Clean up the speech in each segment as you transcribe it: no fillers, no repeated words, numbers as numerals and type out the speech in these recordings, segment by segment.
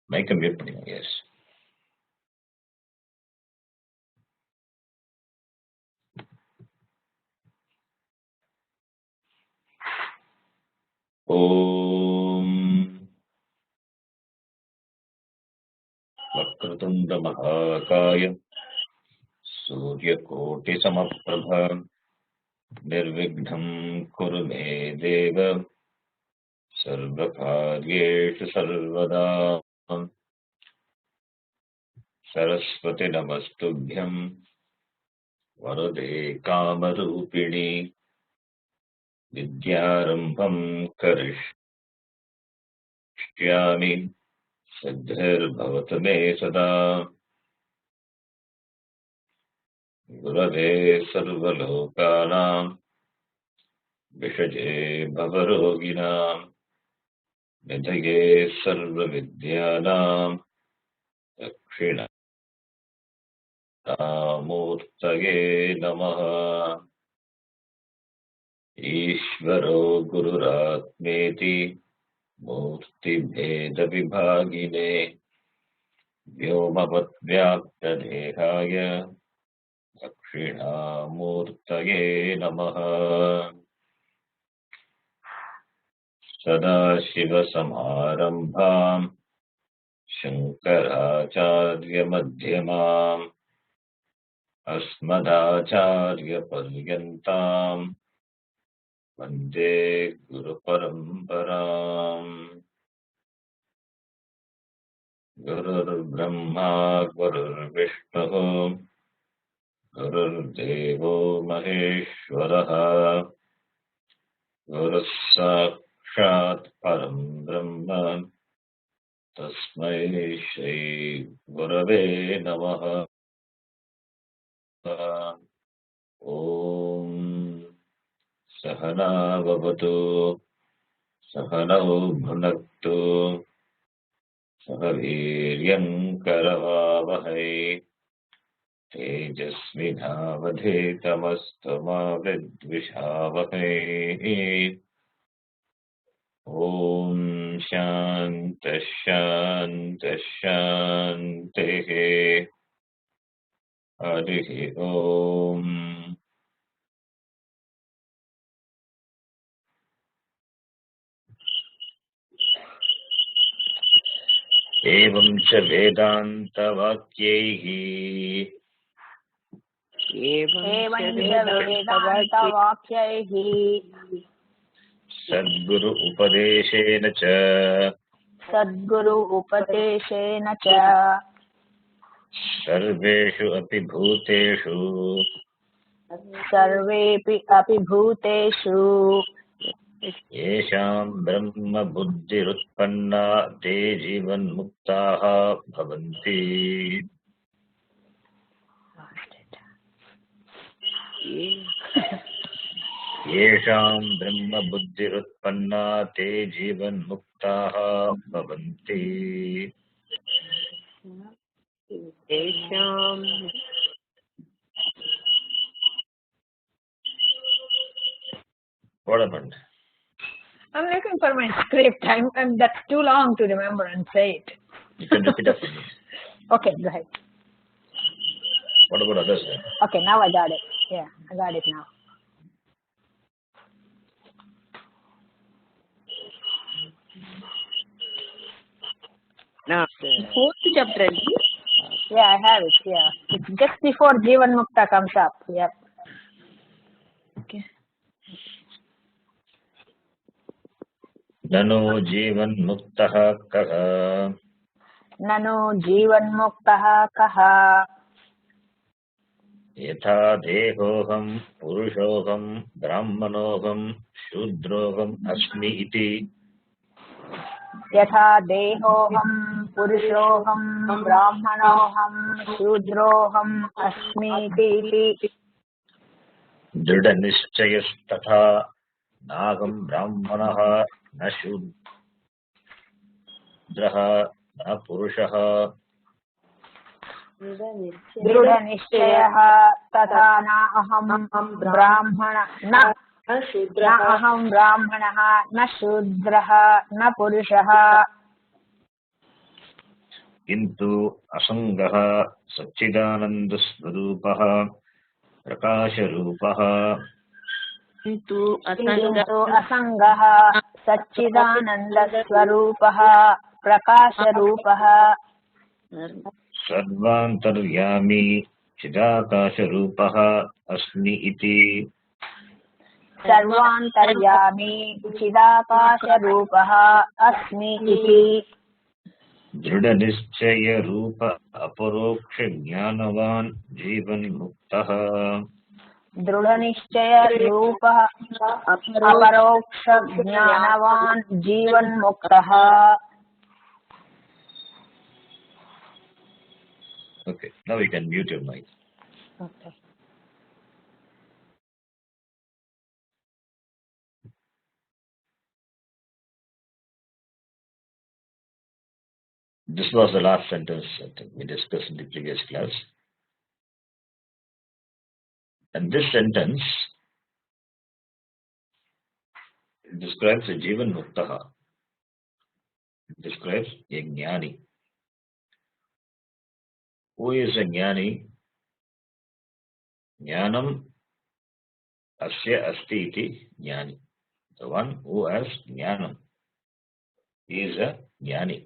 Make a mute, yes. Om Vakratunda Mahakaya Suryakoti Samaprabha Nirvighna Kuru Me Deva Sarvakaryeshu Sarvada Saraswati Namastubhyam Varade Kamarupini Vidyarambham Karishyami Siddhirbhavatu Me Sada Gurave Sarvalokanam Vishaje Bhavaroginam Nidhaye Sarvavidyanam Dakshinamurtaye Namaha Ishvaro Gururatmeti Murti Bheda Vibhagine Vyomavatyaptadehaya Dakshinamurtaye Namaha Sadashivasamarambham Shankaracharya Madhyamam Asmadacharya Paryantam Vande Guru Paramparam Gurur Brahma Gurur Vishnu Gurur Devo Maheshwaraha Guru Sakshat Param Brahma Tasmai Shri Gurave Namaha Om Sahana Bhavatu Sahanau Bhunaktu Sahaviryam Karavavahai Tejasvinavadhetamastu ma vidvishavahai Om Shanta Shanta Shantihi Harihi Om Evam cha Vedanta Vakyaihi Sadguru Upadeshena cha Sarveshu api bhuteshu Yesham Brahma Buddhirutpanna Te Jivan Muktaha Bhavanti Yesham Brahma Buddhirutpanna Te Jivan Muktaha Bhavanti Yesham. What happened? I'm looking for my script. That's too long to remember and say it. You can repeat after me. Okay, go ahead. What about others? Okay, now I got it. Yeah, I got it now. Now, fourth chapter. Yeah, I have it. Yeah, it's just before Jivan Mukta comes up. Yep. Okay. Nano Jivan Muktaha Kaha Nano Jivan Muktaha Kaha Yatha Dehoham Purushoham Brahmanoham Shudroham Asmi Iti Yatha Dehoham Purushoham Brahmanoham Shudroham Asmi Iti Drida Nischayas Tatha Nagam Brahmanaha Na Shudraha Na Purushaha Drudha Nishchayah Tatha Na Aham Brahmana Na aham Brahmanaha Na Shudraha Na Purushaha किन्तु असङ्गः सच्चिदानन्दस्वरूपः प्रकाशरूपः किन्तु किन्तु असङ्गः सच्चिदानन्दस्वरूपः प्रकाशरूपः सर्वान्तर्यामी चिदाकाशरूपः अस्मि इति सर्वान्तर्यामी चिदाकाशरूपः अस्मि इति दृढनिश्चयरूप अपरोक्षज्ञानवान् जीवन्मुक्तः दृढनिश्चयरूपः अपरोक्षज्ञानवान् जीवन्मुक्तः. Okay, now you can mute your mic. Okay. This was the last sentence that we discussed in the previous class. And this sentence describes a Jivan Muktaha. It describes a Jnani. Who is a Jnani? Jnanam asya asti iti Jnani. The one who has Jnanam. He is a Jnani.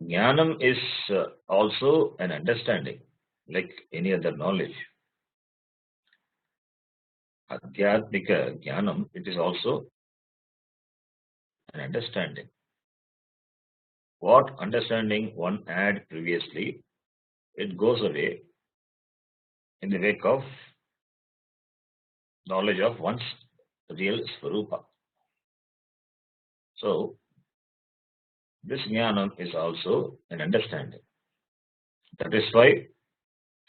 Jnanam is also an understanding, like any other knowledge. Adhyatmika Jnanam, it is also an understanding. What understanding one had previously, it goes away in the wake of knowledge of one's real Swarupa. So, this Jnanam is also an understanding. That is why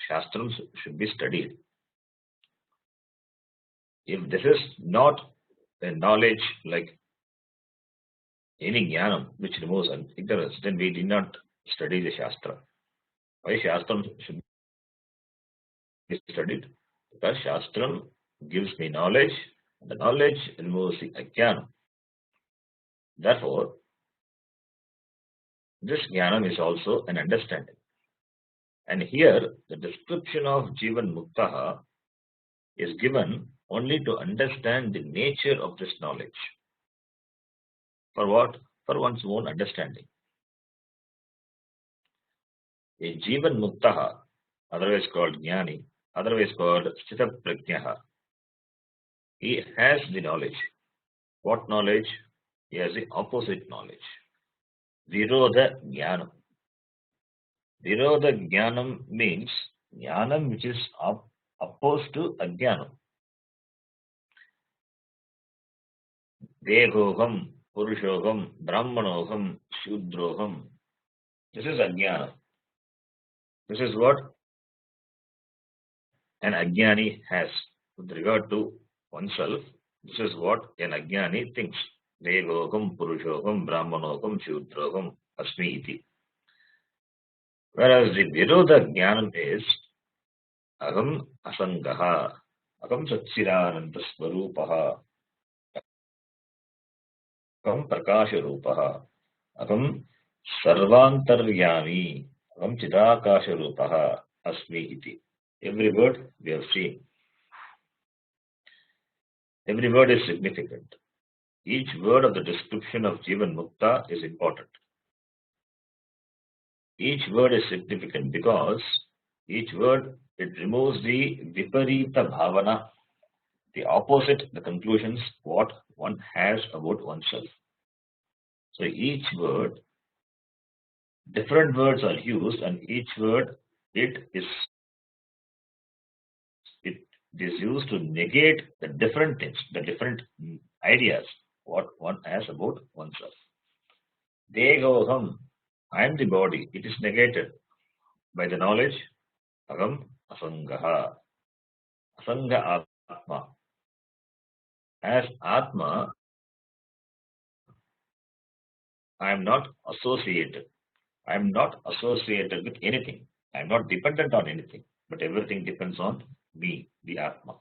Shastrams should be studied. If this is not a knowledge like any Jnanam which removes ignorance, then we did not study the Shastra. Why Shastram should be studied? Because Shastram gives me knowledge, and the knowledge removes the Ajnanam. Therefore, this Jnanam is also an understanding. And here, the description of Jivan Muktaha is given only to understand the nature of this knowledge. For what? For one's own understanding. A Jivan Muktaha, otherwise called Jnani, otherwise called Sthita Prajnaha, he has the knowledge. What knowledge? He has the opposite knowledge. Virodha Jnanam. Virodha Jnanam means Jnanam which is opposed to Ajnanam. Dehoham, Purushoham, Brahmanoham, Shudroham. This is Ajnanam. This is what an Ajnani has with regard to oneself. This is what an Ajnani thinks. Dehoham, Purushoham, Brahmanoham, Shudroham, Asmi iti. Whereas the Virodha Jnanam is Aham Asangaha, Aham Satsidananda Swarupaha, Aham Prakasha Rupaha, Aham Sarvantaryami, Aham Chidakasha Rupaha, Asmi iti. Every word we have seen. Every word is significant. Each word of the description of Jivan Mukta is important. Each word is significant because each word, it removes the Viparita Bhavana, the opposite, the conclusions, what one has about oneself. So each word, different words are used, and each word, it is used to negate the different things, the different ideas, what one has about oneself. Dehoham, I am the body, it is negated by the knowledge, Aham Asangaha, Asanga Atma. As Atma, I am not associated. I am not associated with anything. I am not dependent on anything, but everything depends on me, the Atma.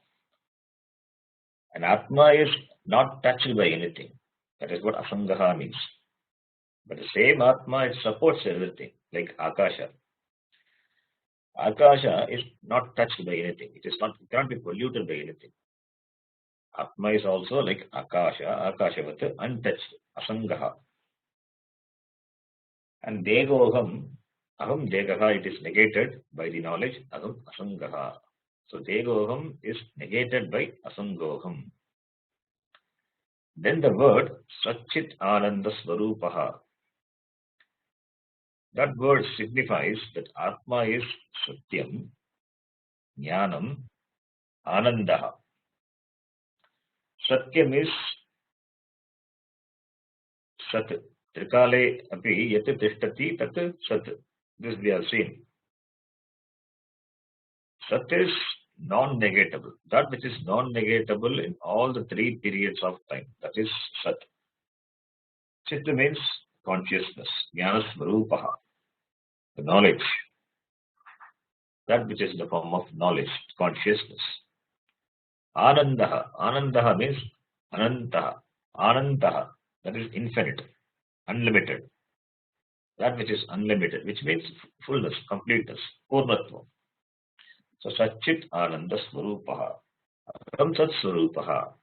And Atma is not touched by anything. That is what Asangaha means. But the same Atma, it supports everything, like Akasha. Akasha is not touched by anything. It cannot be polluted by anything. Atma is also like Akasha, Akashavat, untouched, Asangaha. And Degoham, Aham Degaha, it is negated by the knowledge, Aham Asangaha. So Degoham is negated by Asangoham. Then the word Satchit Ananda Swarupaha. That word signifies that Atma is Satyam, Jnanam, Anandaha. Satyam is Sat. Trikale api yat tishtati tat Sat. This we have seen. Sat is non-negatable. That which is non-negatable in all the three periods of time. That is Sat. Chit means consciousness. Jnana Svarupaha. The knowledge. That which is in the form of knowledge, consciousness. Anandaha. Anandaha means Anantaha. Anantaha. That is infinite, unlimited. That which is unlimited, which means fullness, completeness, purnatvam. So Satchit Ananda Swarupaha. Aham Sat Swarupaha.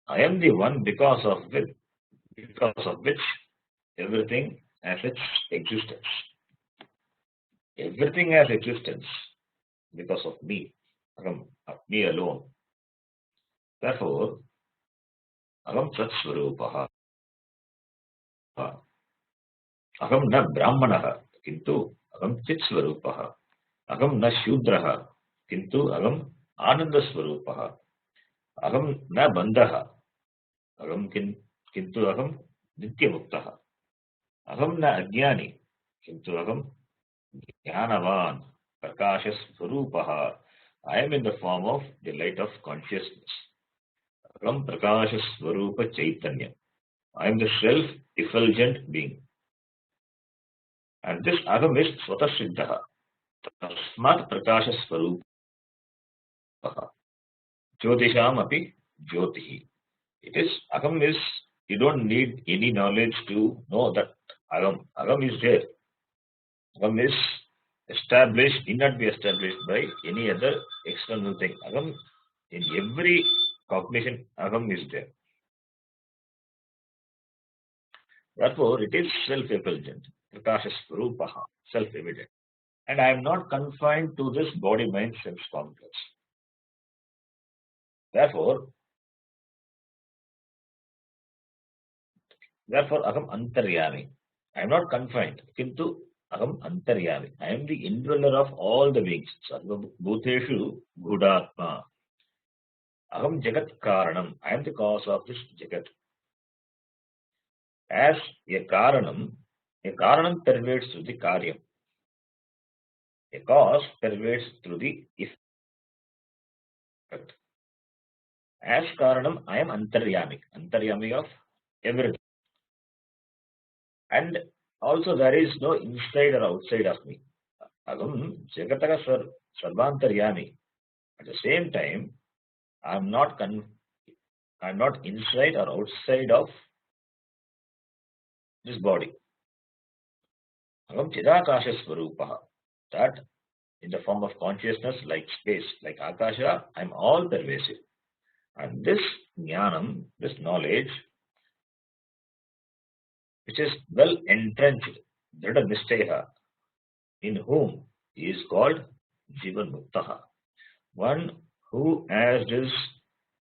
I am the one because of which everything has its existence. Everything has existence because of me. Aham, me alone. Therefore, Aham Sat Swarupaha. Aham na Brahmanaha, kintu Aham Chit Swarupaha. Aham na Shudraha, kintu Aham Ananda Swarupaha. Aham na Bandhaha, Aham kintu Aham Nityamuktaha. Aham na Ajnani, kintu Aham Jnanavan, Prakasha Swarupaha. I am in the form of the light of consciousness. Aham Prakasha Swarupa Chaitanya. I am the self-effulgent being. And this Aham is Swata Siddhaha. Tasmat Prakasha Swarupaha. Jyotisham api Jyotihi. It is, Aham is, you don't need any knowledge to know that Aham. Aham is there. Aham is established, need not be established by any other external thing. Aham, in every cognition, Aham is there. Therefore, it is self-effulgent. Prakasha Swarupaha, self-evident. And I am not confined to this body, mind, sense complex. Therefore, Aham Antaryami. I am not confined. Kintu Aham Antaryami. I am the indweller of all the beings. Sarva Bhuteshu Gudatma. Aham Jagat Karanam. I am the cause of this Jagat. As a Karanam pervades through the Karyam. A cause pervades through the effect. As Karanam, I am Antaryami of everything. And also there is no inside or outside of me. Aham Jagataka Sarvantaryami. At the same time, I am not inside or outside of this body. Aham Chidakasha Swarupaha. That in the form of consciousness, like space, like Akasha, I am all pervasive. And this jnanam, this knowledge, which is well entrenched, Drida Nisteha, in whom he is called Jivan Muktaha. One who has this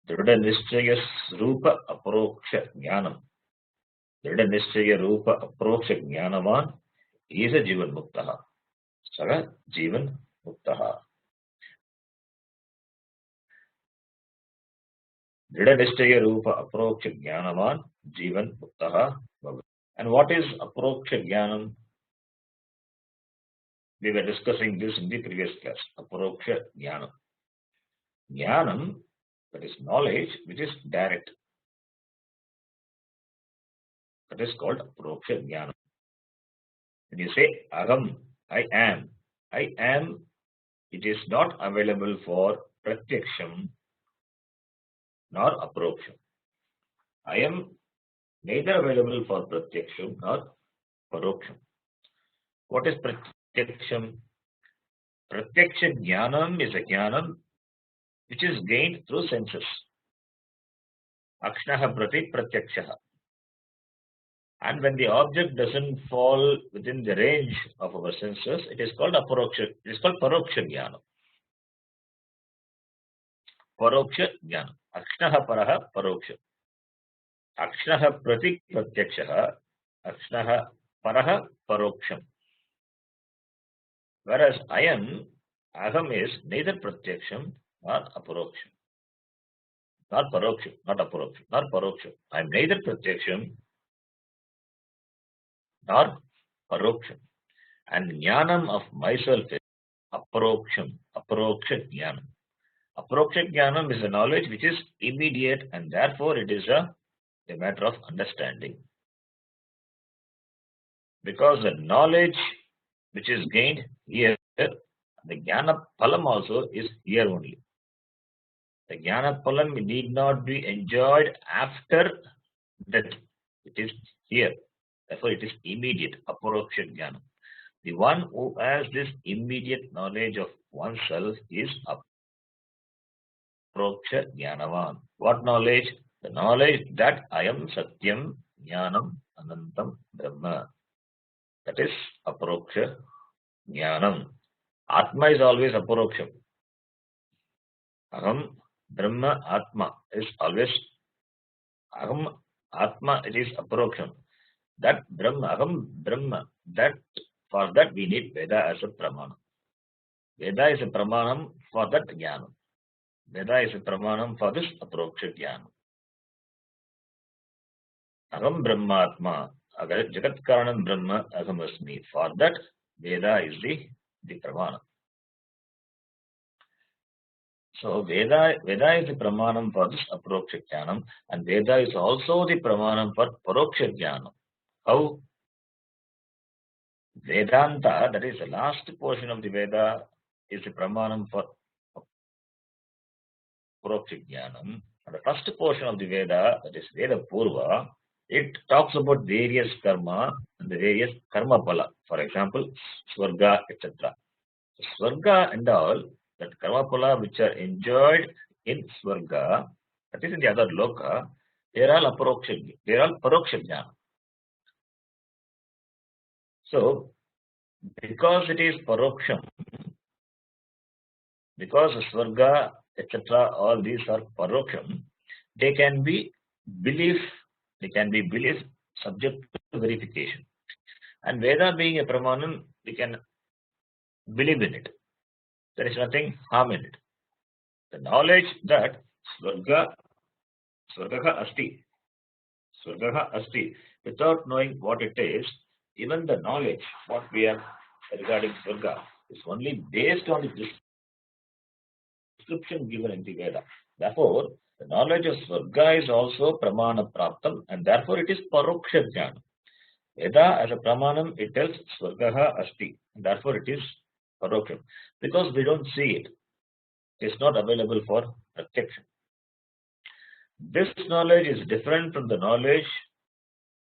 Drida Nistaya Rupa Aproksha Jnanam. Drida Nistaya Rupa Aproksha Jnanavan is a Jivan Muktaha. Saga Jivan Muktaha. Dridhanistaya Rupa Aproksha Jnanavan Jivan Muktaha Bhavat. And what is Aproksha Jnanam? We were discussing this in the previous class. Aproksha Jnanam. Jnanam, that is knowledge which is direct. That is called Aproksha Jnanam. When you say Aham, I am, it is not available for Pratyaksham nor Apropsham. I am neither available for Pratyaksham nor Paroksham. What is Pratyaksham? Pratyaksha Jnanam is a Jnanam which is gained through senses. Akshnaha Prati Pratyakshaha. And when the object doesn't fall within the range of our senses, it is called aparoksha. It is called Paroksha Jnana. Paroksha Jnana. Akshnaha Paraha Paroksha. Akshnaha Prati Pratyakshaha. Akshnaha Paraha Paroksham. Whereas Aham is neither Pratyaksham nor Aparoksham. Not Paroksham, not Aparoksham, not Paroksham. I am neither Pratyaksham nor Paroksham. And Jnanam of myself is Aparoksham, Aparoksha Jnanam. Aparoksha Jnanam is a knowledge which is immediate and therefore it is a matter of understanding. Because the knowledge which is gained here, the Jnana Phalam also is here only. The Jnana Phalam need not be enjoyed after death. It is here. Therefore, it is immediate, Aparoksha Jnana. The one who has this immediate knowledge of oneself is Aparoksha Jnanavan. What knowledge? The knowledge that I am Satyam, Jnanam, Anantam, Brahma. That is Aparoksha Jnanam. Atma is always Aparoksham. Aham, Brahma, Atma is always Aham, Atma, it is Aparoksham. That Brahma, Aham, Brahma, that for that we need Veda as a Pramanam. Veda is a Pramanam for that Jnanam. Veda is a Pramanam for this Aparoksha Jnanam. Aham Brahmatma, Jagat Karanam Brahma Aham Asmi. For that, Veda is the Pramanam. So Veda is the Pramanam for this Aparoksha Jnanam, and Veda is also the Pramanam for Paroksha Jnanam. How? Vedanta, that is the last portion of the Veda, is the Pramanam for Paroksha Jnanam. And the first portion of the Veda, that is Veda Purva, it talks about various karma and the various karma phala. For example, Swarga, etc. So, Swarga and all, that karma phala which are enjoyed in Swarga, that is in the other loka, they are all Aparoksha, they are all Paroksha Jnana. So, because it is Paroksham, because Swarga, etc., all these are Paroksham, they can be belief subject to verification. And Veda being a Pramanam, we can believe in it. There is nothing harm in it. The knowledge that Swargaha Asti, without knowing what it is, even the knowledge, what we have regarding Swarga, is only based on the description given in the Veda. Therefore, the knowledge of Swarga is also Pramana Praptam, and therefore it is Paroksha Jnana. Veda as a Pramanam, it tells Swargaha Asti, and therefore it is Paroksham. Because we don't see it, it is not available for Pratyaksha. This knowledge is different from the knowledge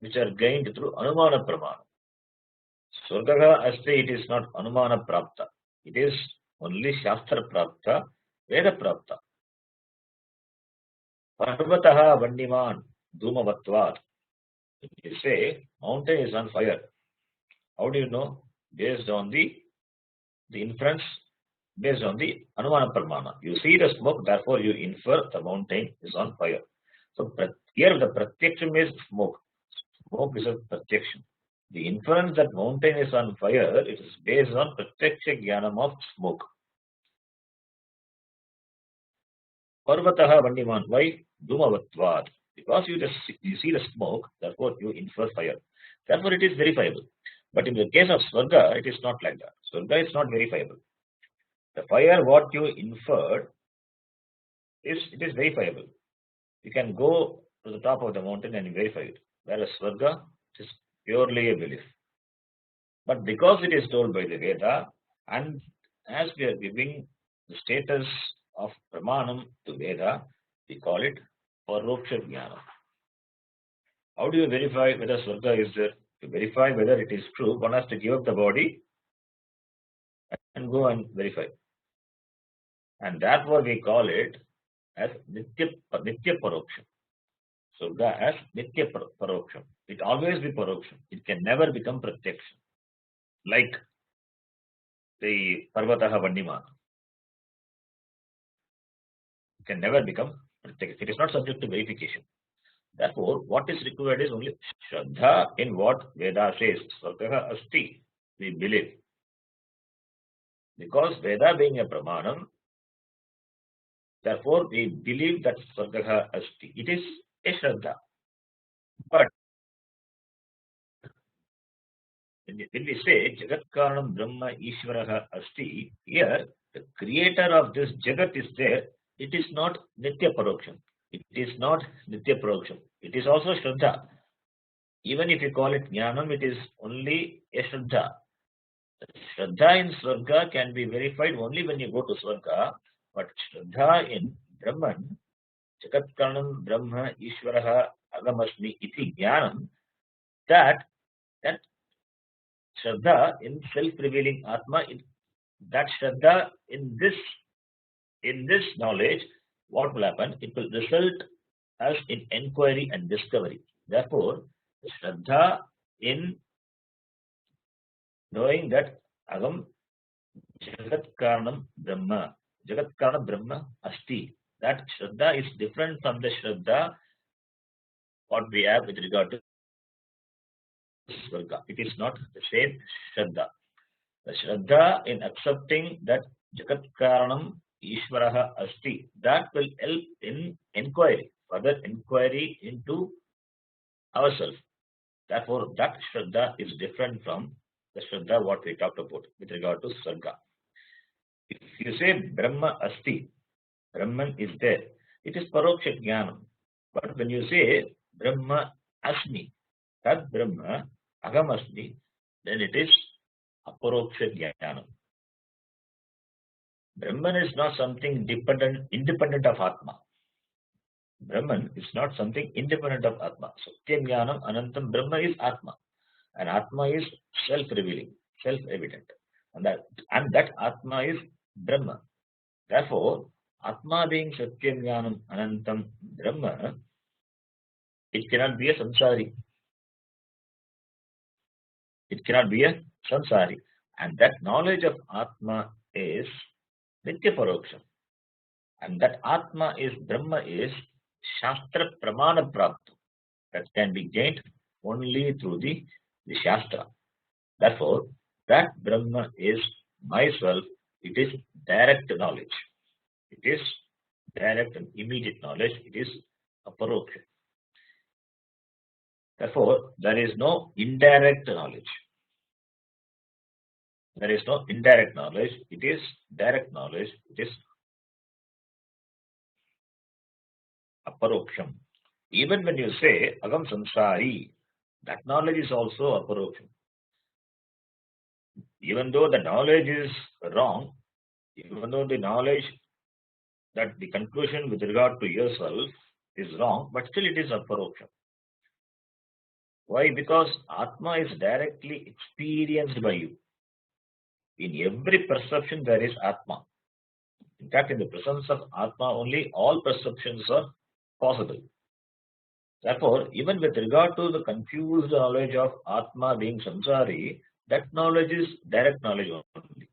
which are gained through Anumana Pramana. Swargaha Asti, it is not Anumana Prapta. It is only Shastra Prapta, Veda Prapta. Parvataha Vandiman Dhumavatvat. You say mountain is on fire. How do you know? Based on the inference, based on the Anumana Pramana. You see the smoke, therefore you infer the mountain is on fire. So here the Pratyaksham is smoke. Smoke is a Pratyaksham. The inference that mountain is on fire, it is based on Pratyaksha Jnanam of smoke. Parvataha Vandiman. Why? Dhumavatvat. Because you see the smoke, therefore you infer fire. Therefore it is verifiable. But in the case of Swarga, it is not like that. Swarga is not verifiable. The fire, what you inferred, it is verifiable. You can go to the top of the mountain and verify it. Whereas Swarga, it is purely a belief. But because it is told by the Veda, and as we are giving the status of Pramanam to Veda, we call it Paroksha Jnana. How do you verify whether Swarga is there? To verify whether it is true, one has to give up the body and go and verify. And therefore we call it as Nitya Paroksham. Surga as Nitya Paroksham. It always be Paroksham. It can never become Pratyaksham. Like the Parvataha Vandimana. It can never become Pratyaksham. It is not subject to verification. Therefore, what is required is only Shraddha in what Veda says. Swargaha Asti. We believe. Because Veda being a Pramanam, therefore we believe that Swargaha Asti. It is a Shraddha. But when we say Jagat Karanam Brahma Ishvaraha Asti, here the creator of this Jagat is there. It is not Nitya Paroksham. It is not Nitya Paroksham. It is also Shraddha. Even if you call it Jnanam, it is only a Shraddha. Shraddha in Swarga can be verified only when you go to Swarga, but Shraddha in Brahman, Jagat Karanam Brahma Ishvaraha Agamasmi iti Jnanam, that Shraddha in self-revealing Atma, that Shraddha in this knowledge, what will happen? It will result as in enquiry and discovery. Therefore, Shraddha in knowing that Agam Jagat Karanam Brahma, Jagat Karanam Brahma Asti, that Shraddha is different from the Shraddha what we have with regard to Swarga. It is not the same Shraddha. The Shraddha in accepting that Jagat Karanam Ishvaraha Asti, that will help in inquiry, further inquiry into ourselves. Therefore, that Shraddha is different from the Shraddha what we talked about with regard to Swarga. If you say Brahma Asti, Brahman is there, it is Paroksha Jnanam. But when you say Brahma Asmi, that Brahma Agam Asmi, then it is Aparoksha Jnanam. Brahman is not something independent of Atma. Brahman is not something independent of Atma. Satyam Jnanam Anantam Brahma is Atma. And Atma is self-revealing, self-evident. And that Atma is Brahma. Therefore, Atma being Satyam Jnanam Anantam Brahma, it cannot be a samsari. It cannot be a samsari. And that knowledge of Atma is Nitya Paroksham. And that Atma is Brahma is Shastra Pramana Prapta. That can be gained only through the Shastra. Therefore, that Brahma is myself. It is direct knowledge. It is direct and immediate knowledge. It is Aparoksha. Therefore, there is no indirect knowledge. There is no indirect knowledge. It is direct knowledge. It is Aparoksham. Even when you say Agam Samsari, that knowledge is also Aparoksham. Even though the knowledge is wrong, even though the knowledge that the conclusion with regard to yourself is wrong, but still it is Aparoksham. Why? Because Atma is directly experienced by you. In every perception there is Atma. In fact, in the presence of Atma only all perceptions are possible. Therefore, even with regard to the confused knowledge of Atma being samsari, that knowledge is direct knowledge only.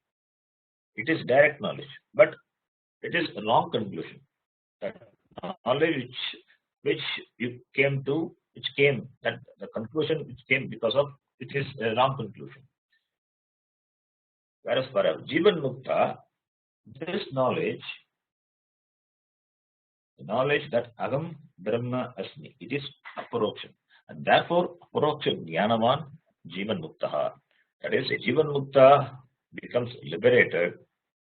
It is direct knowledge, but it is a wrong conclusion. That knowledge which you came to, that the conclusion which came because of, which is a wrong conclusion. Whereas for a Jivan Mukta, this knowledge, the knowledge that Agam Brahma Asmi, it is Aparoksham. And therefore, Aparoksha Jnanavan Jivan Muktaha. That is, a Jivan Mukta becomes liberated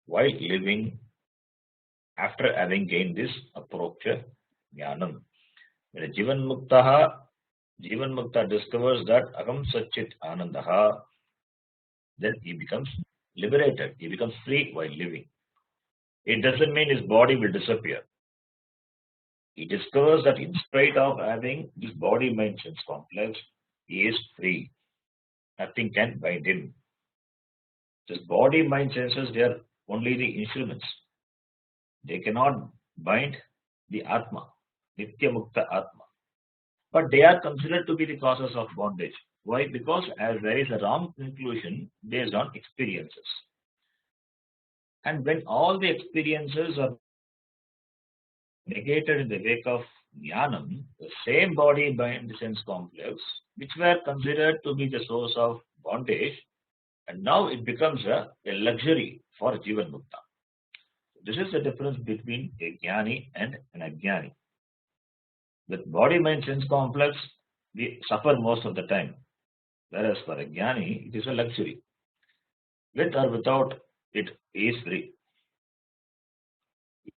while living after having gained this Aparoksha Jnanam. When a Jivan Mukta discovers that Agam Satchit Anandaha, then he becomes liberated. He becomes free while living. It doesn't mean his body will disappear. He discovers that in spite of having this body mind sense complex, he is free. Nothing can bind him. This body, mind, senses, they are only the instruments. They cannot bind the Atma, Nitya Mukta Atma. But they are considered to be the causes of bondage. Why? Because as there is a wrong conclusion based on experiences. And when all the experiences are negated in the wake of jnanam, the same body mind sense complex, which were considered to be the source of bondage, and now it becomes a luxury for Jivan Mukta. This is the difference between a jnani and an ajnani. With body mind sense complex, we suffer most of the time, whereas for a jnani, it is a luxury. With or without it, he is free.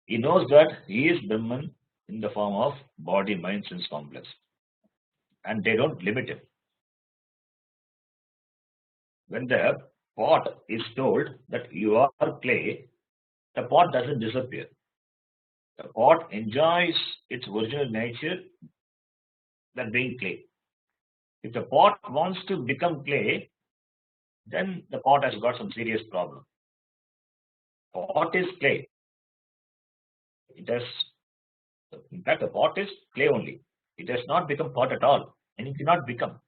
He knows that he is Brahman in the form of body, mind, sense complex. And they don't limit him. When the pot is told that you are clay, the pot doesn't disappear. The pot enjoys its original nature, that being clay. If the pot wants to become clay, then the pot has got some serious problem. Pot is clay. It has, in fact, the pot is clay only. It has not become pot at all, and it cannot become.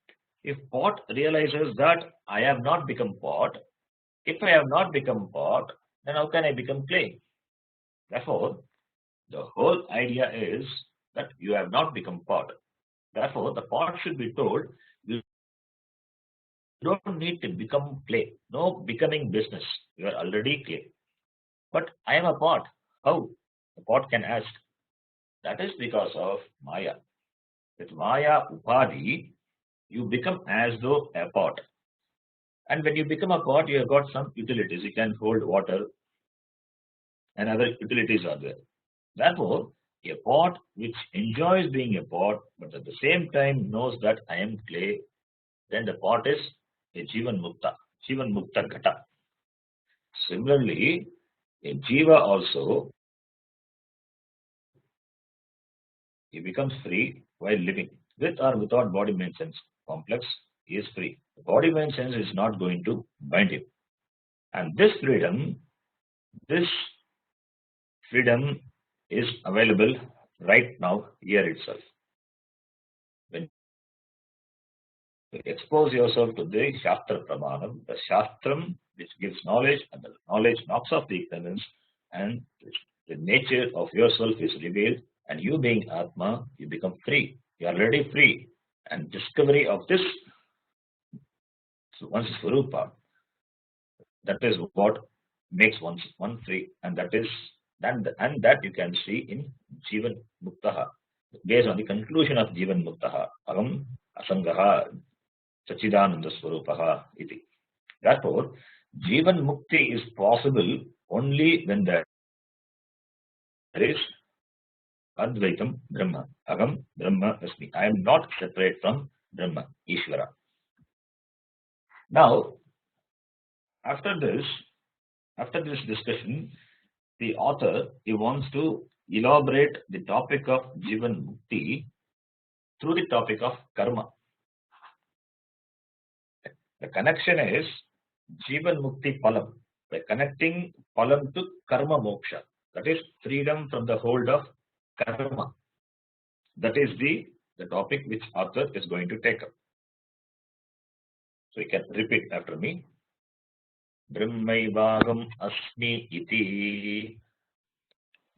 If pot realizes that I have not become pot, if I have not become pot, then how can I become clay? Therefore, the whole idea is that you have not become pot. Therefore, the pot should be told, you don't need to become clay. No becoming business. You are already clay. But I am a pot. How? The pot can ask. That is because of Maya. With Maya Upadhi, you become as though a pot. And when you become a pot, you have got some utilities. You can hold water and other utilities are there. Therefore, a pot which enjoys being a pot, but at the same time knows that I am clay, then the pot is a Jivan Mukta Gata. Similarly, a Jiva also, he becomes free while living. With or without body mind sense complex, he is free. The body mind sense is not going to bind him. And this freedom is available right now here itself. When you expose yourself to the Shastra Pramanam, the Shastram which gives knowledge, and the knowledge knocks off the ignorance, and the nature of yourself is revealed, and you being Atma, you become free. You are already free. And discovery of this one's Swarupa, that is what makes one free, and that you can see in Jivan Muktaha. Based on the conclusion of Jivan Muktaha, Aham Asangaha Sachidananda Swarupaha iti. Therefore, Jivan Mukti is possible only when there is Advaitam Brahma. Aham Brahma Asmi. I am not separate from Brahma, Ishvara. Now, after this discussion, the author, he wants to elaborate the topic of Jivan Mukti through the topic of karma. The connection is Jivan Mukti Palam, by connecting Palam to Karma Moksha. That is freedom from the hold of karma. That is the topic which author is going to take up. So you can repeat after me. Brahmaivagam asmi iti.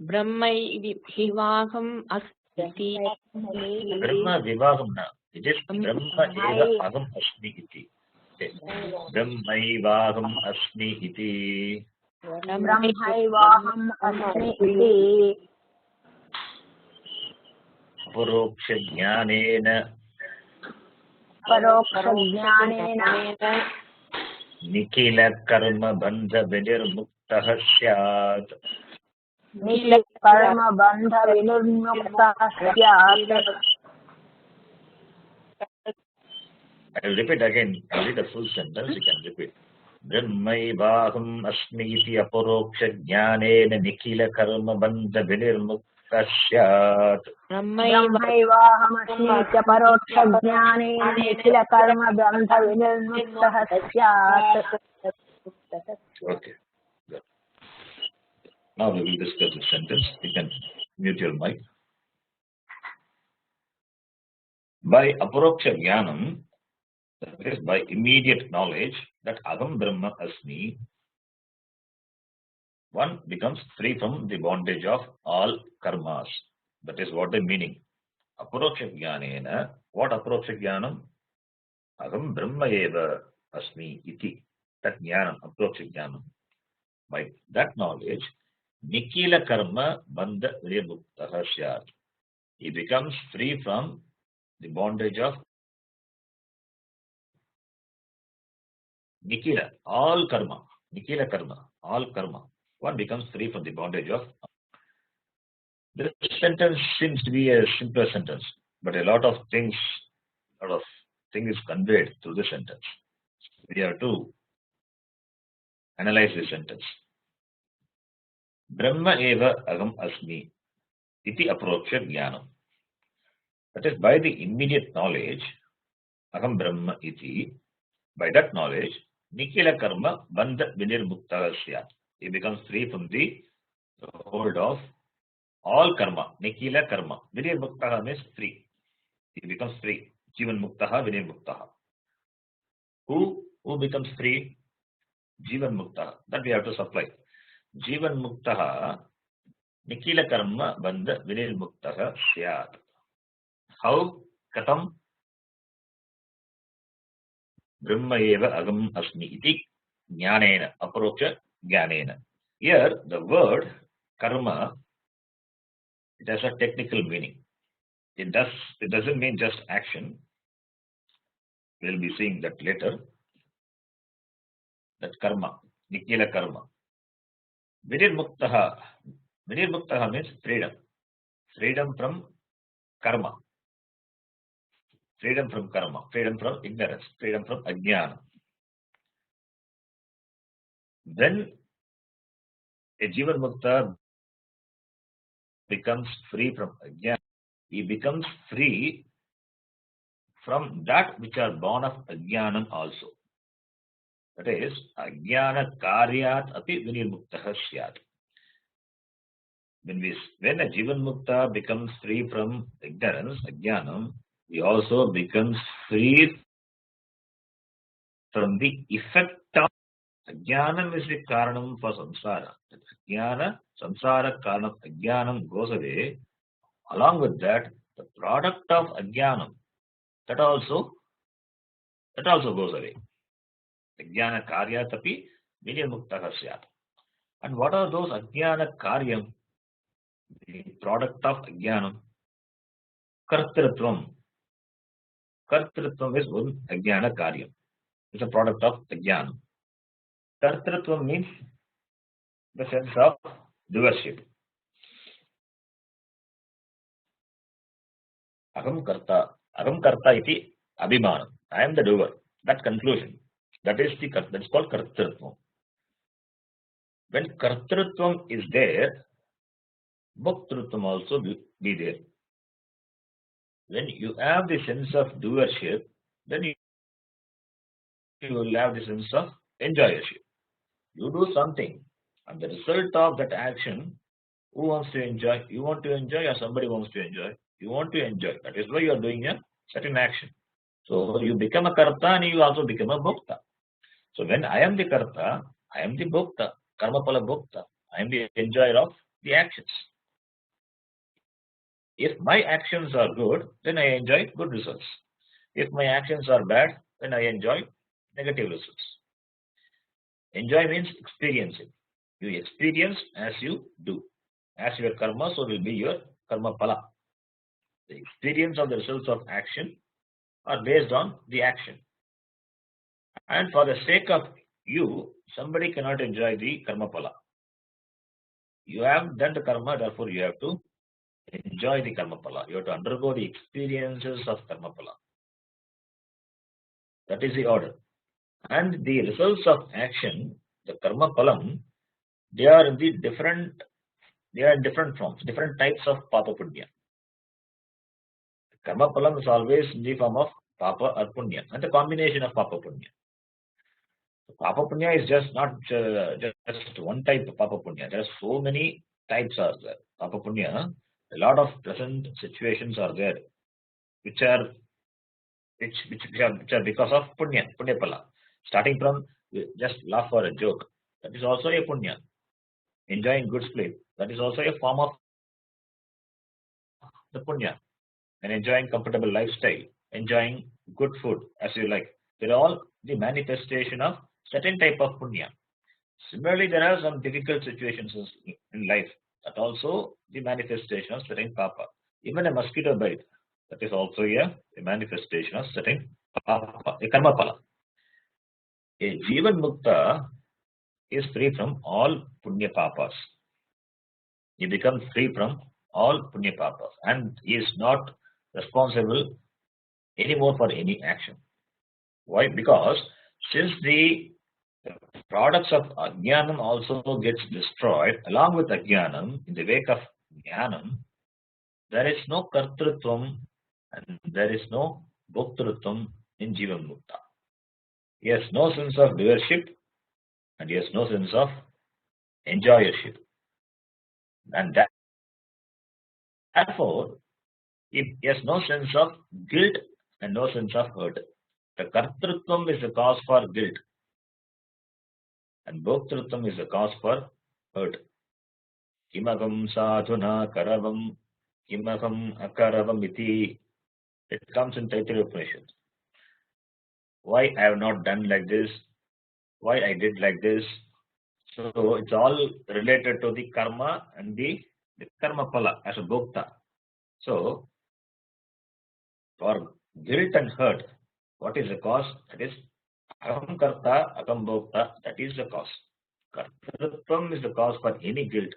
Brahmaivagam asmi. Brahma vivagam na. It is Brahma eva agam asmi iti. Brahmaivagam asmi iti. Brahmaivaham asmi iti. Paroksha jnanena. Nikila karma bandha vinirmuktah syat. Nikila karma bandha vinirmuktah syat. I will repeat again. I will read the full sentence. You can repeat. Brahmaivaham asmi iti aporoksha jnanena nikila karma bandha vinirmuktah स्यात् ब्रह्मैवाहमस्मि च परोक्षज्ञानेन निखिलकर्मबन्धविनिर्मुक्तः स्यात्. Okay. Good. Now we will discuss the sentence. You can mute your mic. By aparoksha jnanam, that is by immediate knowledge that Aham Brahma Asmi, one becomes free from the bondage of all karmas. That is what the meaning. Aparoksha jnanena, what aparoksha jnanam? Aham Brahma eva Asmi iti. That jnanam, aparoksha jnanam. By that knowledge, Nikila karma bandha virimuktaha syat. He becomes free from the bondage of Nikila, all karma. Nikila karma, all karma. One becomes free from the bondage of. This sentence seems to be a simpler sentence, but a lot of things is conveyed through the sentence. We have to analyze this sentence. Brahma eva agam asmi iti aproksha jnanam. That is, by the immediate knowledge, agam Brahma iti, by that knowledge, Nikila karma bandha vinirmukta syat. He becomes free from the hold of all karma. Nikila karma. Vinirmukta means free. He becomes free. Jivan muktaha, vinirmuktaha. Who becomes free? Jivan muktaha. That we have to supply. Jivan muktaha, Nikila karma bandha vinirmuktaha syat. How? Katam? Brahma eva agam asmi iti jnanena, aproksha jnanena. Here, the word karma, it has a technical meaning. It doesn't mean just action. We'll be seeing that later. That karma, Nikila karma. Vinirmuktaha means freedom. Freedom from karma. Freedom from karma. Freedom from ignorance. Freedom from ajnana. When a Jivan Mukta becomes free from ajnana, he becomes free from that which are born of ajnanam also. That is, ajnana karyat api vinirmuktaha syat. When a Jivan Mukta becomes free from ignorance, ajnanam, he also becomes free from the effect of ajnanam is the karanam for samsara. Ajnana, samsara karanam, ajnanam goes away. Along with that, the product of ajnanam, that also goes away. Ajnana karya tapi vinirmuktaha syat. And what are those ajnana karyam? The product of ajnanam. Kartritvam. Kartritvam is one ajnana karyam. It's a product of ajnanam. Kartritvam means the sense of doership. Aham karta iti abhimanam. I am the doer. That conclusion. That is called kartritvam. When kartritvam is there, bhoktrutvam also be there. When you have the sense of doership, then you will have the sense of enjoyership. You do something, and the result of that action, who wants to enjoy? You want to enjoy, or somebody wants to enjoy? You want to enjoy. That is why you are doing a certain action. So you become a karta and you also become a bhokta. So when I am the karta, I am the bhokta, karmapala bhokta. I am the enjoyer of the actions. If my actions are good, then I enjoy good results. If my actions are bad, then I enjoy negative results. Enjoy means experiencing. You experience as you do. As your karma, so will be your karma pala. The experience of the results of action are based on the action. And for the sake of you, somebody cannot enjoy the karma pala. You have done the karma, therefore you have to enjoy the karma pala. You have to undergo the experiences of karma pala. That is the order. And the results of action, the karma palam, they are in the different they are different forms, different types of Papa Punya. Karma Phalam is always in the form of Papa or Punya, and the combination of Papa Punya. Papa Punya is just not just one type of Papa Punya. There are so many types are there. Papa Punya, a lot of present situations are there, which are because of Punya Phala. Starting from just laugh or a joke, that is also a Punya. Enjoying good sleep, that is also a form of the Punya. And enjoying comfortable lifestyle, enjoying good food as you like. They're all the manifestation of certain type of Punya. Similarly, there are some difficult situations in life that also the manifestation of certain Papa. Even a mosquito bite, that is also a manifestation of certain Papa, a Karma Phala. A Jivan Mukta is free from all Punya Papas. He becomes free from all Punya Papas and he is not responsible anymore for any action. Why? Because since the products of Ajnanam also gets destroyed along with Ajnanam in the wake of Jnanam, there is no Kartrutvam and there is no Bhoktrutvam in Jivan Mukta. He has no sense of doership and he has no sense of enjoyership. And therefore, he has no sense of guilt and no sense of hurt. The Kartrutvam is the cause for guilt and Bhoktrutvam is the cause for hurt. Kimagam sadhuna karavam, kimagam akaravam iti. It comes in Taittiriya Upanishad. Why I have not done like this? Why I did like this? So it's all related to the karma and the karma phala as a bhokta. So for guilt and hurt, what is the cause? That is aham karta, aham bhokta. That is the cause. Kartrutvam is the cause for any guilt,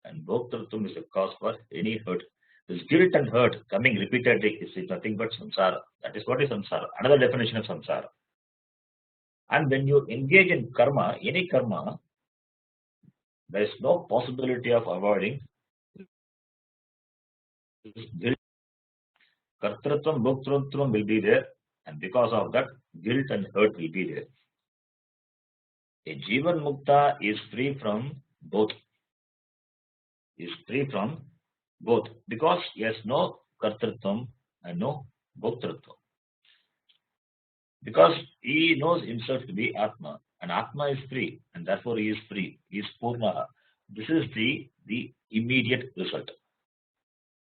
and bhoktrutvam is the cause for any hurt. This guilt and hurt coming repeatedly is nothing but samsara. That is what is samsara. Another definition of samsara. And when you engage in karma, any karma, there is no possibility of avoiding guilt. Kartrutvam, bhoktrutvam will be there, and because of that, guilt and hurt will be there. A Jivan Mukta is free from both. Is free from both because he has no Kartrutvam and no Bhoktrutvam. Because he knows himself to be Atma, and Atma is free, and therefore he is free. He is Purna. This is the immediate result.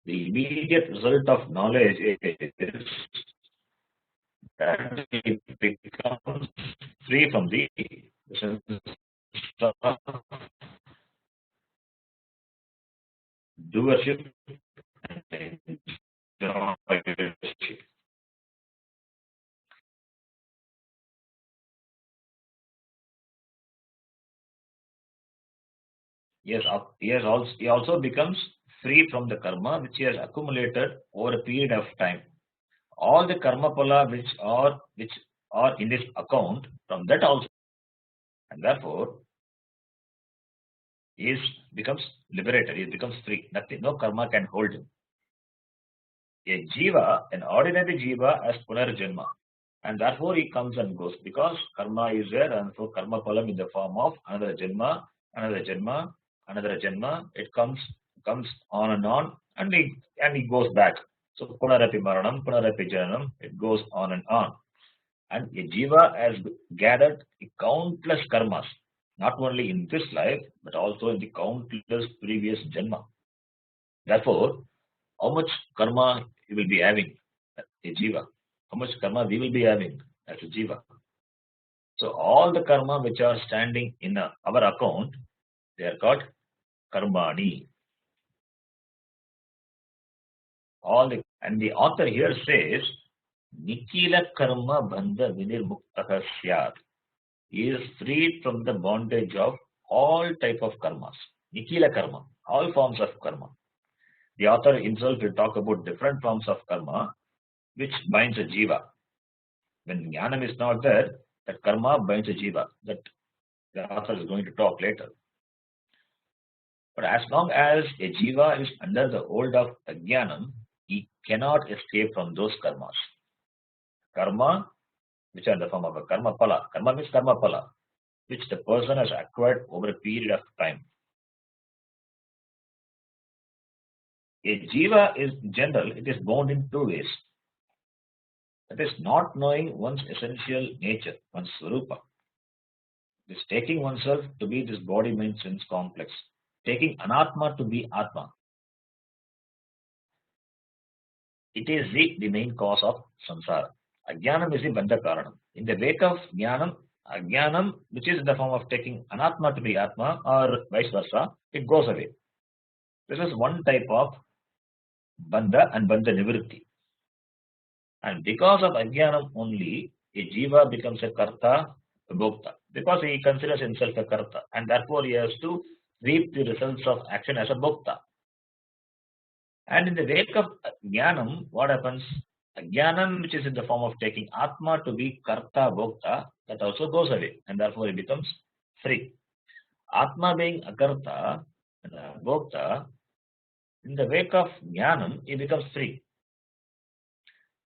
The immediate result of knowledge is that he becomes free from the sense of doership and enjoyership. Yes, he also becomes free from the karma which he has accumulated over a period of time. All the karma phala which are in his account, from that also, and therefore he becomes liberated. He becomes free. Nothing, no karma can hold him. A jiva, an ordinary jiva, has punarjanma, and therefore he comes and goes because karma is there, and so karma phalam in the form of another janma, another janma, another janma. It comes on, and he goes back. So punarapi maranam, punarapi janam. It goes on. And a jiva has gathered countless karmas, not only in this life but also in the countless previous janma. Therefore, how much karma he will be having, a jiva? How much karma we will be having as a jiva? So all the karma which are standing in our account, they are called karmani. And the author here says, Nikila karma bandha vinirmuktaha syat. He is freed from the bondage of all type of karmas. Nikila karma, all forms of karma. The author himself will talk about different forms of karma which binds a jiva. When jnanam is not there, that karma binds a jiva. That the author is going to talk later. But as long as a jiva is under the hold of ajnanam, he cannot escape from those karmas. Karma, which are in the form of a karma pala. Karma means karma pala, which the person has acquired over a period of time. A jiva is in general, it is bound in two ways. That is not knowing one's essential nature, one's swarupa. It is taking oneself to be this body, mind, sense complex. Taking anatma to be atma. It is the main cause of samsara. Ajnanam is the bandha karanam. In the wake of jnanam, ajnanam, which is in the form of taking anatma to be atma or vice versa, it goes away. This is one type of bandha and bandha nivritti. And because of ajnanam only, a jiva becomes a karta, a bhokta. Because he considers himself a karta, and therefore he has to reap the results of action as a bhokta. And in the wake of jnanam, what happens? Jnanam, which is in the form of taking atma to be karta, bhokta, that also goes away, and therefore he becomes free. Atma being akarta, bhokta, in the wake of jnanam, he becomes free.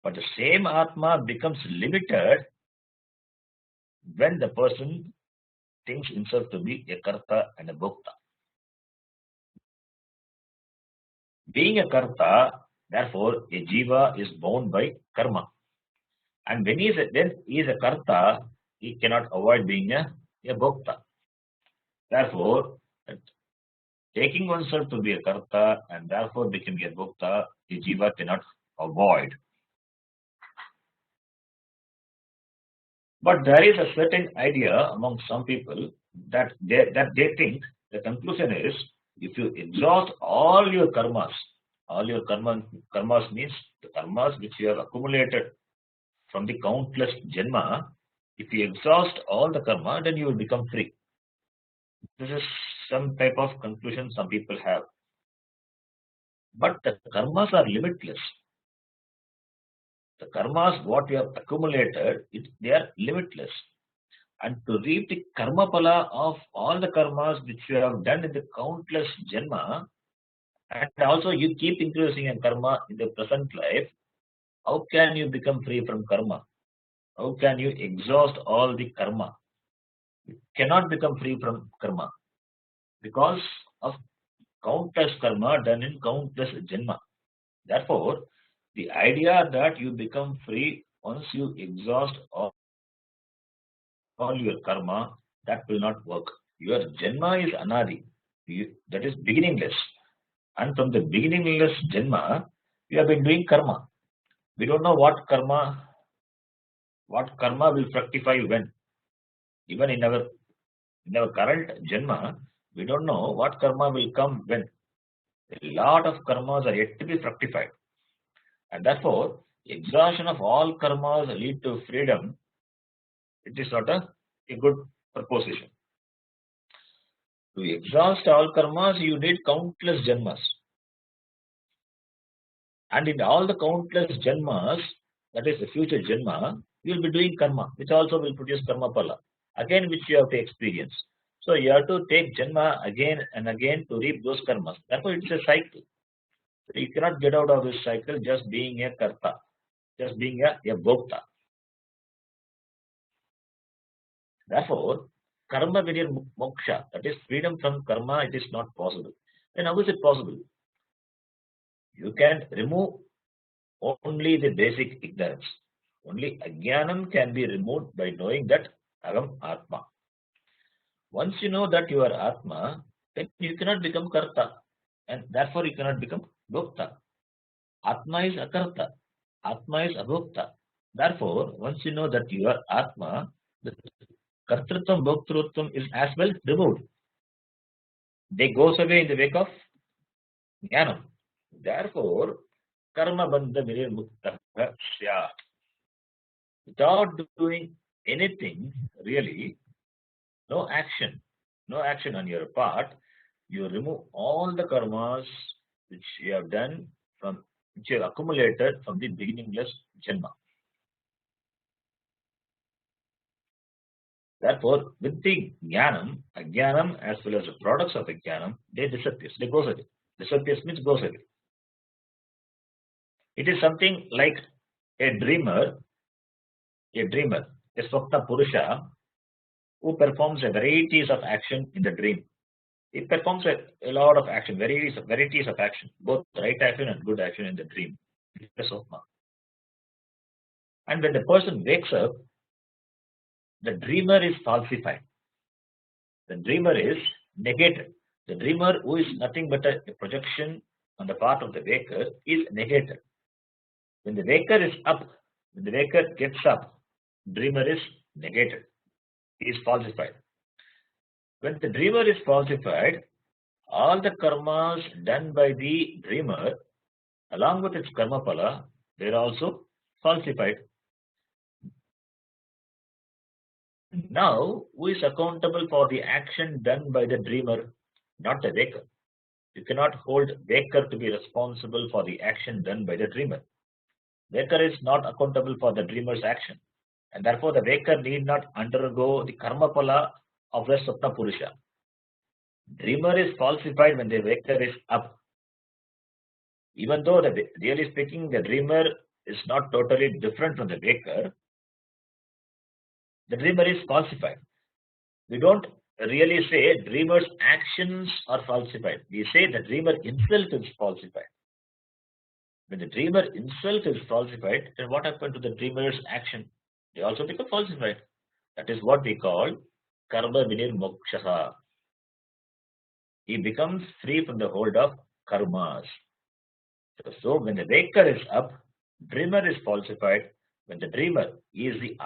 But the same atma becomes limited when the person thinks himself to be a karta and a bhokta. Being a karta, therefore, a jiva is bound by karma. And when he is a karta, he cannot avoid being a bhokta. Therefore, taking oneself to be a karta and therefore becoming a bhokta, the jiva cannot avoid. But there is a certain idea among some people that they think the conclusion is if you exhaust all your karmas means the karmas which you have accumulated from the countless janma, if you exhaust all the karma, then you will become free. This is some type of conclusion some people have. But the karmas are limitless. The karmas, what you have accumulated, they are limitless. And to reap the karma pala of all the karmas which you have done in the countless janma, and also you keep increasing in karma in the present life, how can you become free from karma? How can you exhaust all the karma? You cannot become free from karma because of countless karma done in countless janma. Therefore, the idea that you become free once you exhaust all your karma, that will not work. Your janma is anadi, that is beginningless. And from the beginningless janma, you have been doing karma. We don't know what karma will fructify when. Even in our current janma, we don't know what karma will come when. A lot of karmas are yet to be fructified. And therefore, exhaustion of all karmas lead to freedom. It is not a good proposition. To exhaust all karmas, you need countless janmas. And in all the countless janmas, that is the future janma, you will be doing karma, which also will produce karma pala, again which you have to experience. So you have to take janma again and again to reap those karmas. Therefore, it's a cycle. So you cannot get out of this cycle just being a karta, just being a bhokta. Therefore, karma vidir moksha, that is freedom from karma, it is not possible. Then how is it possible? You can remove only the basic ignorance. Only ajnanam can be removed by knowing that Aham Atma. Once you know that you are Atma, then you cannot become Karta, and therefore you cannot become Bhokta. Atma is Akarta, Atma is Abhokta. Therefore, once you know that you are Atma, the Kartrutvam, Bhoktrutvam is as well removed. They goes away in the wake of Jnanam. Therefore, Karma Bandha Virirmukta Syat. Without doing anything, really, no action on your part, you remove all the karmas which you have done which you have accumulated from the beginningless janma. Therefore, with the jnanam, ajnanam as well as the products of ajnanam, they disappear. They goes away. Disappears means goes away. It is something like a dreamer, a swapna purusha, who performs a varieties of action in the dream. He performs a lot of action, varieties of action, both right action and good action in the dream. It is swapna. And when the person wakes up, the dreamer is falsified. The dreamer is negated. The dreamer, who is nothing but a projection on the part of the waker, is negated. When the waker is up, when the waker gets up, dreamer is negated. He is falsified. When the dreamer is falsified, all the karmas done by the dreamer, along with its karma pala, they are also falsified. Now, who is accountable for the action done by the dreamer? Not the waker. You cannot hold waker to be responsible for the action done by the dreamer. Waker is not accountable for the dreamer's action, and therefore the waker need not undergo the karma pala of the Swapna Purusha. Dreamer is falsified when the waker is up. Even though, really speaking, the dreamer is not totally different from the waker, the dreamer is falsified. We don't really say dreamer's actions are falsified. We say the dreamer himself is falsified. When the dreamer himself is falsified, then what happened to the dreamer's action? They also become falsified. That is what we call karma vinirmokshaha. He becomes free from the hold of karmas. So when the waker is up, dreamer is falsified. When the dreamer is the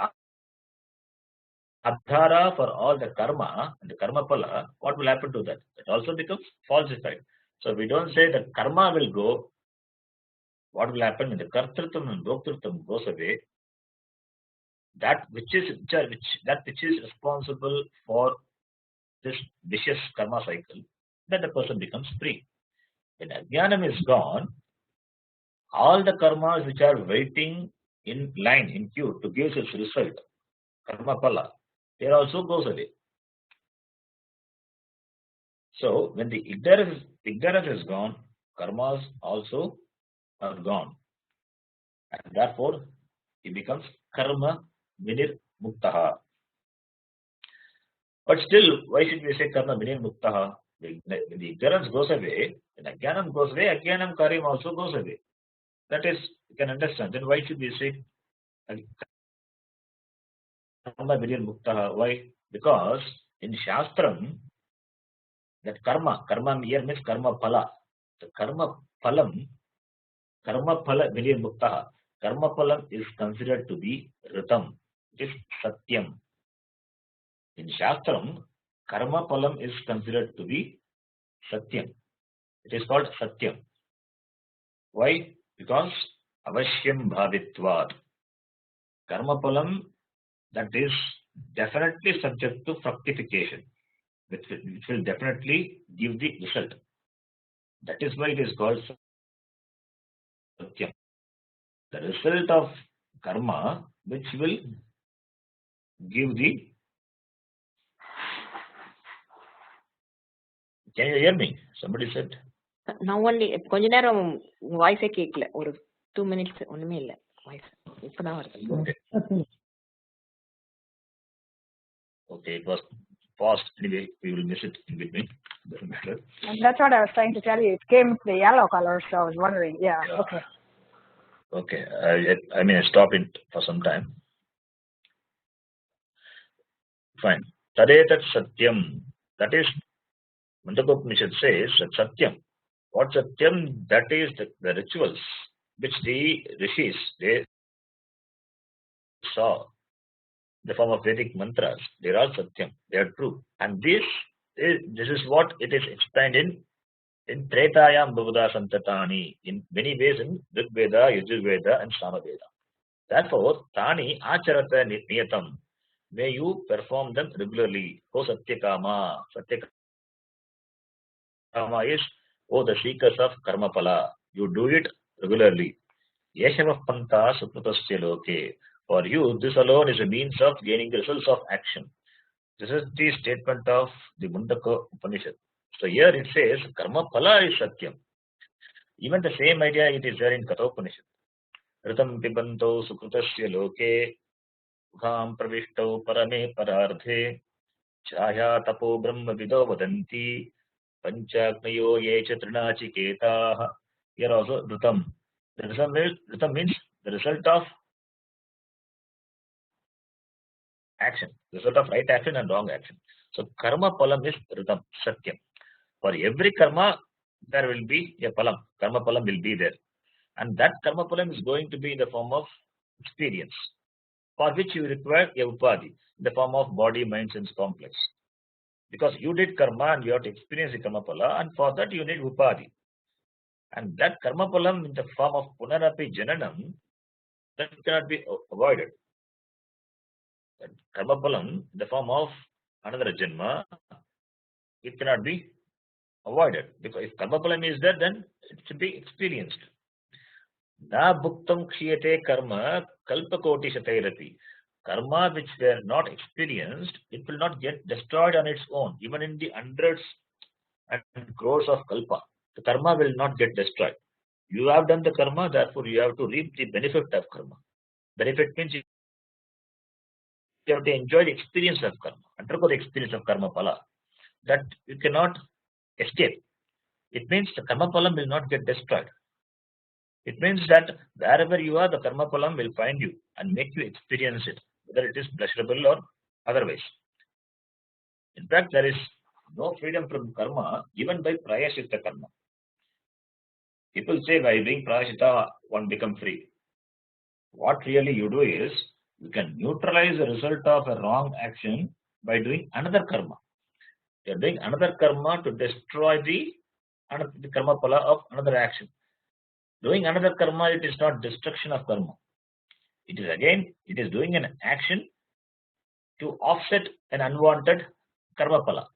adhara for all the karma and the karma pala, what will happen to that? It also becomes falsified. So we don't say that karma will go. What will happen when the kartrutvam and bhoktrutvam goes away? That which is responsible for this vicious karma cycle, then the person becomes free. When ajnanam is gone, all the karmas which are waiting in line, in queue to give its result, karma pala, there also goes away. So when the ignorance is gone, karmas also are gone. And therefore, he becomes karma vinir muktaha. But still, why should we say karma vinir muktaha? When the ignorance goes away, when ajnanam goes away, ajnanam karyam also goes away. That is, you can understand. Then why should we say karma vinir muktaha? Why? Because in Shastram, that karma here means karma phala. The karma phala vinir muktaha. Karma phalam is considered to be ritam. It is satyam. In Shastram, karma phalam is considered to be satyam. It is called satyam. Why? Because avashyam bhavitvat. Karma phalam, that is definitely subject to fructification, which will definitely give the result. That is why it is called satyam. The result of karma which will give the. Can you hear me? Somebody said. நான் only கொஞ்ச நேரம் வாய்ஸே கேட்கல, ஒரு 2 minutes ஒண்ணுமே இல்ல voice, இப்பதான் வருது. Okay, it was paused. Anyway, we will miss it in between. Doesn't matter. And that's what I was trying to tell you. It came with the yellow color, so I was wondering. Yeah. Okay. Okay. I mean, I stopped it for some time. Fine. Tadetat satyam. That is, Mandakopnishad says that satyam. What satyam? That is the rituals which the rishis, they saw in the form of Vedic mantras. They are all satyam. They are true. And this is what it is explained in Tretayam Bhuda Santatani, in many ways in Rig Veda, Yajurveda, and Samaveda. Therefore, Tani Acharata Niyatam. May you perform them regularly. O Satyakama. Satyakama is, O the seekers of Karma Pala. You do it regularly. Yeshava Panta Supratasya Loke. For you, this alone is a means of gaining the results of action. This is the statement of the Mundaka Upanishad. So here it says karma phala is satyam. Even the same idea it is there in Kathopanishad. Ritam pibanto sukrutasya loke ugham pravishto parame parardhe chaya tapo brahma vido vadanti panchagnayo ye cha trinachiketaha. Here also ritam. The ritam means the result of action, result of right action and wrong action. So karma palam is ritam, satyam. For every karma, there will be a palam. Karma palam will be there. And that karma palam is going to be in the form of experience, for which you require a upadhi, in the form of body, mind, sense complex. Because you did karma and you have to experience the karma pala, and for that you need upadhi. And that karma palam in the form of punarapi jananam, that cannot be avoided. That karma palam in the form of another janma, it cannot be avoided. Because if karma palam is there, then it should be experienced. Na bhuktam kshiyate karma kalpakoti shatairapi. Karma which were not experienced, it will not get destroyed on its own. Even in the hundreds and crores of kalpa, the karma will not get destroyed. You have done the karma, therefore you have to reap the benefit of karma. Benefit means you have to enjoy the experience of karma, undergo the experience of karma pala. That you cannot escape. It means the karma palam will not get destroyed. It means that wherever you are, the karma palam will find you and make you experience it, whether it is pleasurable or otherwise. In fact, there is no freedom from karma even by prayashitta karma. People say by doing prayashitta, one becomes free. What really you do is, you can neutralize the result of a wrong action by doing another karma. You are doing another karma to destroy the karma pala of another action. Doing another karma, it is not destruction of karma. It is doing an action to offset an unwanted karma pala.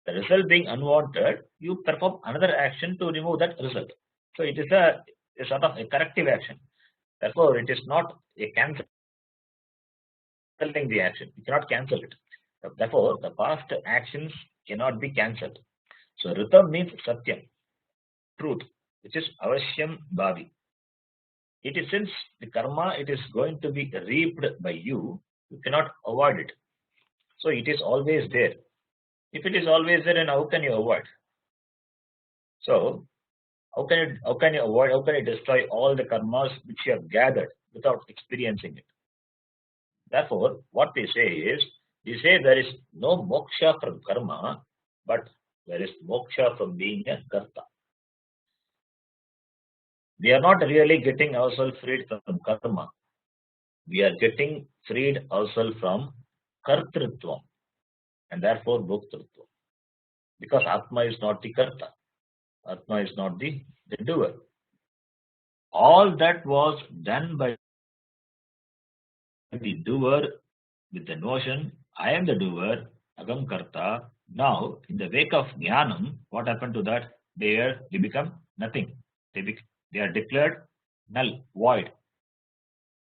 The result being unwanted, you perform another action to remove that result. So it is a sort of a corrective action. Therefore, it is not a cancelling the action. You cannot cancel it. Therefore, the past actions cannot be cancelled. So ritam means satyam, truth, which is avashyam bhavi. It is since the karma it is going to be reaped by you, you cannot avoid it. So it is always there. If it is always there, then how can you avoid? So how can you avoid? How can you destroy all the karmas which you have gathered without experiencing it? Therefore, what we say there is no moksha from karma, but there is moksha from being a karta. We are not really getting ourselves freed from karma. We are getting freed ourselves from kartrutvam and therefore bhoktrutvam. Because Atma is not the karta. Atma is not the doer. All that was done by the doer with the notion, I am the doer, agam karta. Now, in the wake of jnanam, what happened to that? They become nothing. They are declared null, void.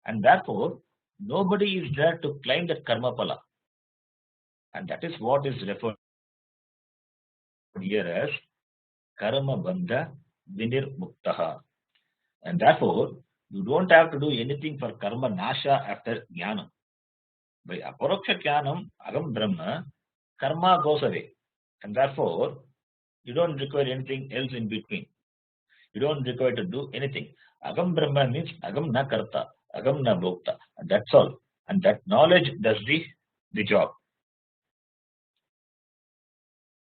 And therefore, nobody is there to claim that karma pala. And that is what is referred here as karma bandha vinirmuktaha. And therefore, you don't have to do anything for karma nasha after jnanam. By aporoksha jnanam, agam brahma, karma goes away. And therefore, you don't require anything else in between. You don't require to do anything. Agam brahma means agam na karta, agam na bhokta. And that's all. And that knowledge does the job.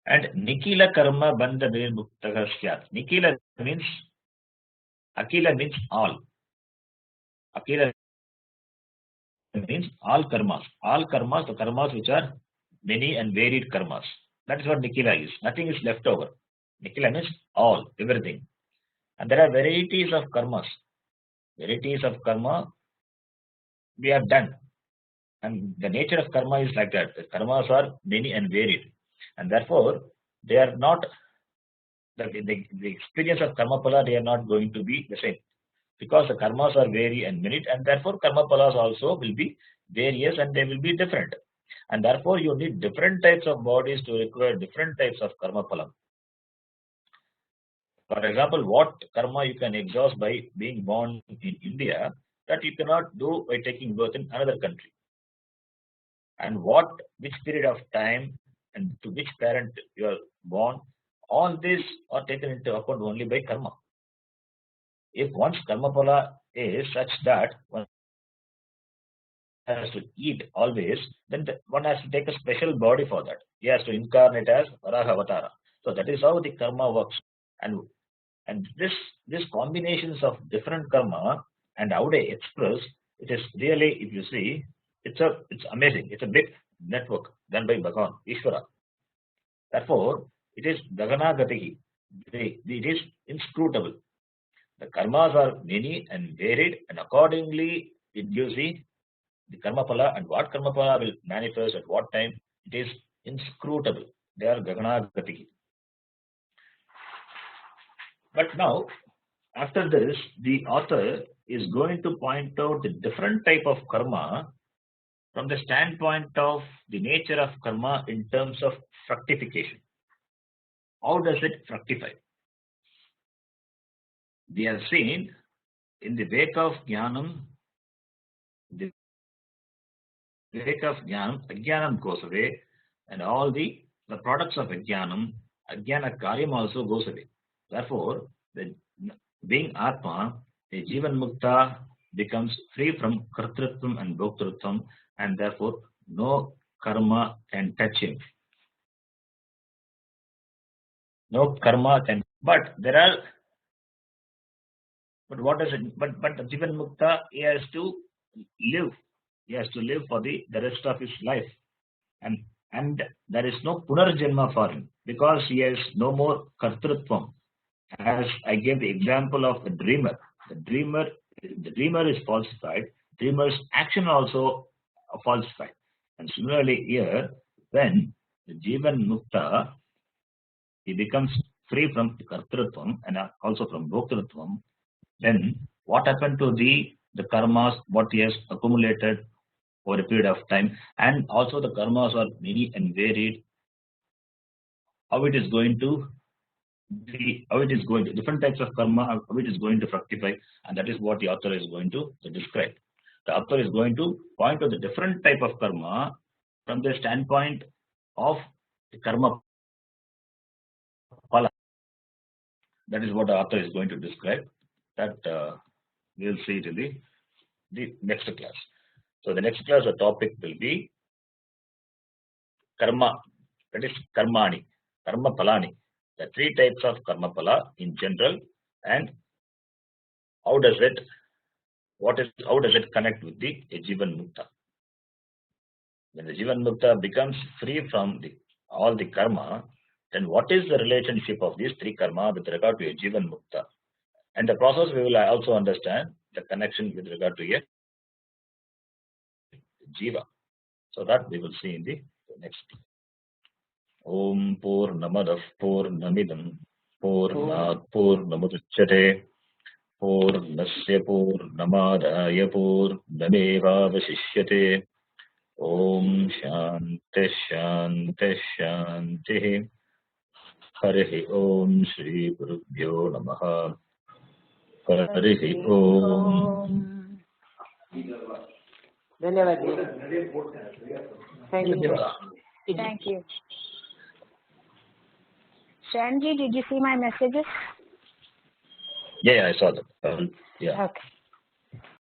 And nikila karma bandha vinirmuktaha syat. Nikila means, akila means all. Akila means all karmas. All karmas, the karmas which are many and varied karmas. That is what nikila is. Nothing is left over. Nikila means all, everything. And there are varieties of karmas. Varieties of karma we have done. And the nature of karma is like that. The karmas are many and varied. And therefore, they are not, the experience of karma pala, they are not going to be the same. Because the karmas are vary and minute, and therefore karma palas also will be various and they will be different. And therefore, you need different types of bodies to require different types of karma phalam. For example, what karma you can exhaust by being born in India that you cannot do by taking birth in another country. And which period of time and to which parent you are born, all these are taken into account only by karma. If one's karma phala is such that one has to eat always, then one has to take a special body for that. He has to incarnate as Varaha Avatara. So that is how the karma works. And this combinations of different karma and how they express, it is really, if you see, it's amazing. It's a big network done by Bhagavan, Ishvara. Therefore, it is Gaganagatihi. It is inscrutable. The karmas are many and varied, and accordingly, it gives the karma phala, and what karma phala will manifest at what time, it is inscrutable. They are Gaganagatihi. But now, after this, the author is going to point out the different type of karma from the standpoint of the nature of karma in terms of fructification. How does it fructify? We have seen in the wake of Jnanam, Ajnanam goes away, and all the products of Ajnanam, Ajnana Karyam also goes away. Therefore, being Atma, a Jivan Mukta becomes free from Kartrutvam and Bhoktrutvam, and therefore no karma can touch him. No karma can. But what does it? But the Jivan Mukta, he has to live. He has to live for the rest of his life, and there is no Punarjanma for him because he has no more Kartrutvam. As I gave the example of the dreamer. The dreamer is falsified. Dreamer's action also falsified. And similarly here, when the Jivan Mukta, he becomes free from Kartrutvam and also from Bhoktrutvam, then what happened to the karmas, what he has accumulated over a period of time, and also the karmas are many and varied, how it is going to different types of karma, how it is going to fructify, and that is what the author is going to describe. The author is going to point to the different type of karma from the standpoint of the karma phala. That is what the author is going to describe. That we will see it in the next class. So the next class, the topic will be karma. That is karmani, karma phalani. The three types of karma phala in general, and how does it connect with the Jivan Mukta? When the Jivan Mukta becomes free from all the karma, then what is the relationship of these three karma with regard to a Jivan Mukta? And the process we will also understand the connection with regard to a Jiva. So that we will see in the next. Om Purnamadah Purnamidam Purnat Purnamudachyate Purnasya Purnamadaya Purnamevavasishyate. Om Shanti Shanti Shanti. Harihi Om Shri Gurubhyo Namaha. Harihi Om. Thank you. Thank you. Shanji, did you see my messages? Yeah, I saw that. Yeah. Okay.